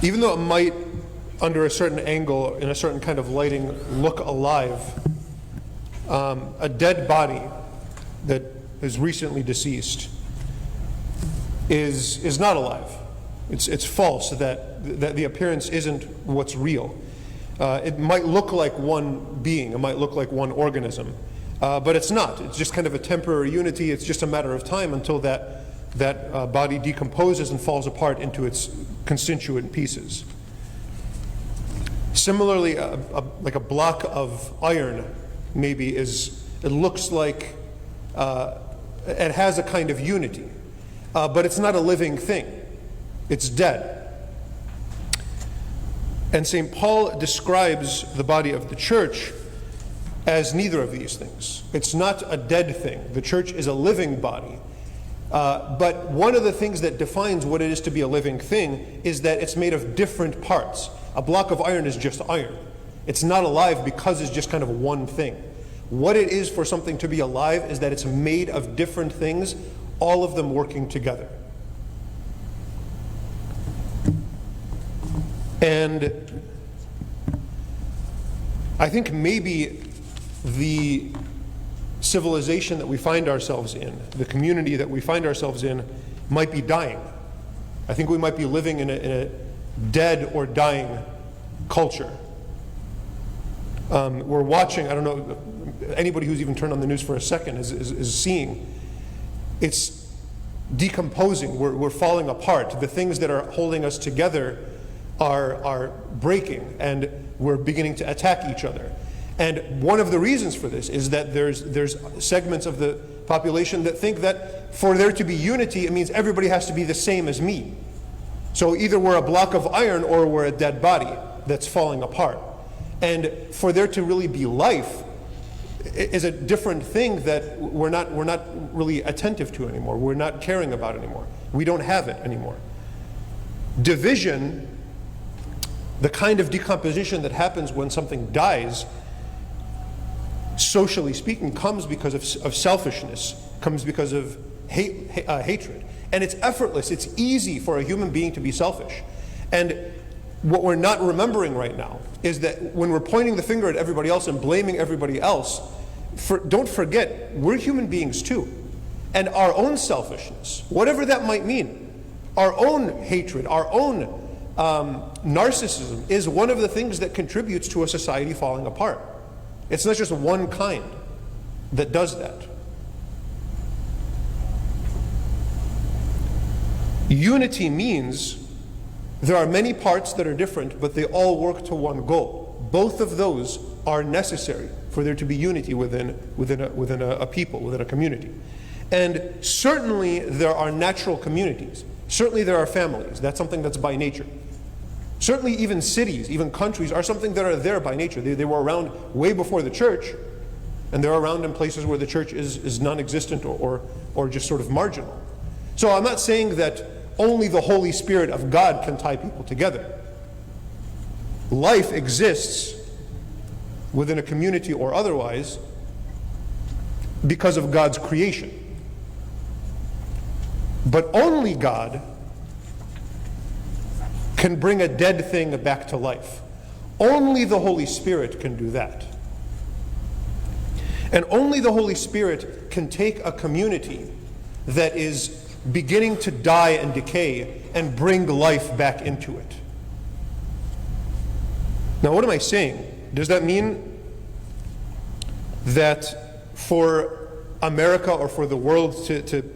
Even though it might, under a certain angle, in a certain kind of lighting, look alive, a dead body that is recently deceased is not alive. It's false that the appearance isn't what's real. It might look like one being, it might look like one organism, but it's not. It's just kind of a temporary unity. It's just a matter of time until that body decomposes and falls apart into its constituent pieces. Similarly, like a block of iron maybe it looks like it has a kind of unity, but it's not a living thing. It's dead. And St. Paul describes the body of the church as neither of these things. It's not a dead thing. The church is a living body. But one of the things that defines what it is to be a living thing is that it's made of different parts. A block of iron is just iron. It's not alive because it's just kind of one thing. What it is for something to be alive is that it's made of different things, all of them working together. And I think maybe the civilization that we find ourselves in, the community that we find ourselves in, might be dying. I think we might be living in a dead or dying culture. We're watching, I don't know, anybody who's even turned on the news for a second is seeing it's decomposing. We're falling apart. The things that are holding us together are breaking, and we're beginning to attack each other. And one of the reasons for this is that there's segments of the population that think that for there to be unity, it means everybody has to be the same as me. So either we're a block of iron or we're a dead body that's falling apart. And for there to really be life is a different thing that we're not really attentive to anymore. We're not caring about anymore. We don't have it anymore. Division, the kind of decomposition that happens when something dies, socially speaking, comes because of selfishness, comes because of hatred. And it's effortless. It's easy for a human being to be selfish. And what we're not remembering right now is that when we're pointing the finger at everybody else and blaming everybody else, don't forget, we're human beings too. And our own selfishness, whatever that might mean, our own hatred, our own narcissism is one of the things that contributes to a society falling apart. It's not just one kind that does that. Unity means there are many parts that are different, but they all work to one goal. Both of those are necessary for there to be unity within a people, within a community. And certainly there are natural communities. Certainly there are families. That's something that's by nature. Certainly even cities, even countries are something that are there by nature. They were around way before the church, and they're around in places where the church is non-existent or just sort of marginal. So I'm not saying that only the Holy Spirit of God can tie people together. Life exists within a community or otherwise because of God's creation. But only God can bring a dead thing back to life. Only the Holy Spirit can do that. And only the Holy Spirit can take a community that is beginning to die and decay and bring life back into it. Now, what am I saying? Does that mean that for America or for the world to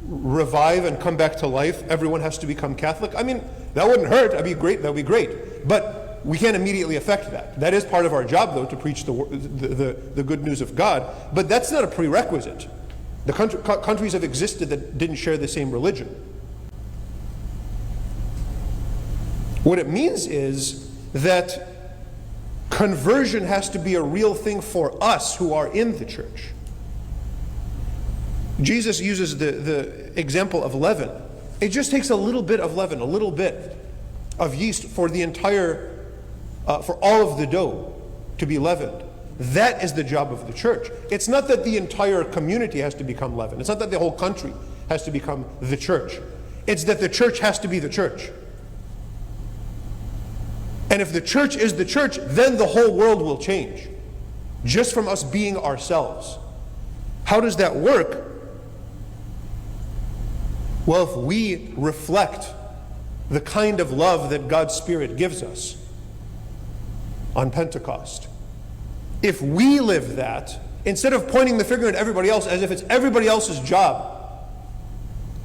revive and come back to life, everyone has to become Catholic? I mean, that wouldn't hurt. That'd be great. That'd be great. But we can't immediately affect that. That is part of our job, though, to preach the good news of God. But that's not a prerequisite. The countries have existed that didn't share the same religion. What it means is that conversion has to be a real thing for us who are in the church. Jesus uses the example of leaven. It just takes a little bit of leaven, a little bit of yeast for the entire, for all of the dough to be leavened. That is the job of the church. It's not that the entire community has to become leaven. It's not that the whole country has to become the church. It's that the church has to be the church. And if the church is the church, then the whole world will change, just from us being ourselves. How does that work? Well, if we reflect the kind of love that God's Spirit gives us on Pentecost, if we live that, instead of pointing the finger at everybody else as if it's everybody else's job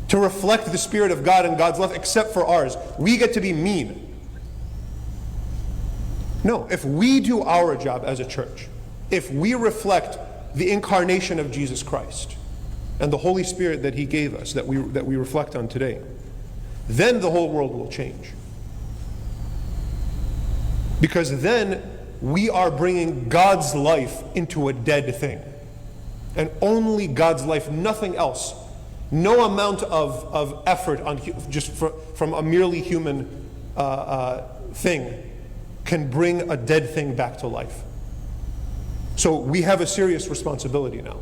to reflect the Spirit of God and God's love except for ours, we get to be mean. No, if we do our job as a church, if we reflect the incarnation of Jesus Christ and the Holy Spirit that He gave us, that we reflect on today, then the whole world will change. Because then we are bringing God's life into a dead thing. And only God's life, nothing else. No amount of effort on just from a merely human thing can bring a dead thing back to life. So we have a serious responsibility now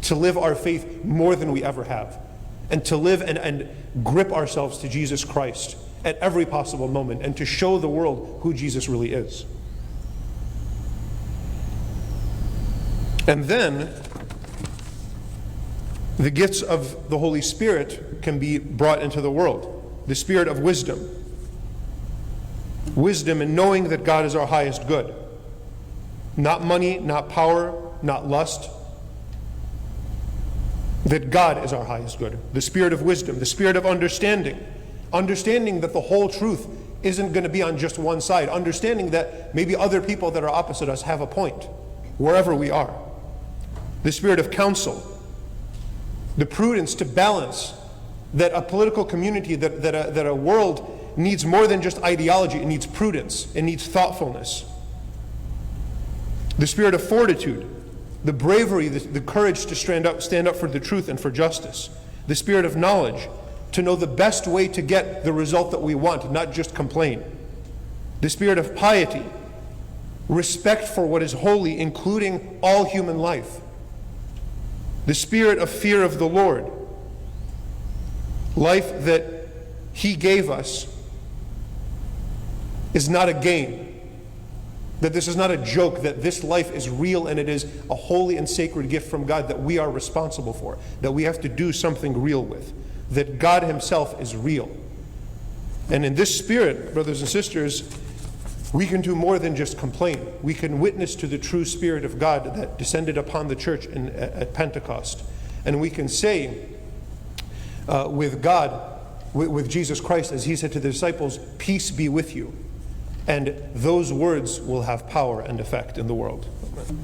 to live our faith more than we ever have, and to live and grip ourselves to Jesus Christ at every possible moment, and to show the world who Jesus really is. And then the gifts of the Holy Spirit can be brought into the world. The spirit of wisdom. Wisdom in knowing that God is our highest good. Not money, not power, not lust. That God is our highest good. The spirit of wisdom, the spirit of understanding. Understanding that the whole truth isn't going to be on just one side. Understanding that maybe other people that are opposite us have a point, wherever we are. The spirit of counsel. The prudence to balance that a political community, that a world needs more than just ideology. It needs prudence. It needs thoughtfulness. The spirit of fortitude. The bravery, the courage to stand up for the truth and for justice. The spirit of knowledge, to know the best way to get the result that we want, not just complain. The spirit of piety, respect for what is holy, including all human life. The spirit of fear of the Lord, life that He gave us is not a game. That this is not a joke, that this life is real and it is a holy and sacred gift from God that we are responsible for, that we have to do something real with, that God Himself is real. And in this spirit, brothers and sisters, we can do more than just complain. We can witness to the true Spirit of God that descended upon the church at Pentecost. And we can say with God, with Jesus Christ, as He said to the disciples, "Peace be with you." And those words will have power and effect in the world. Amen.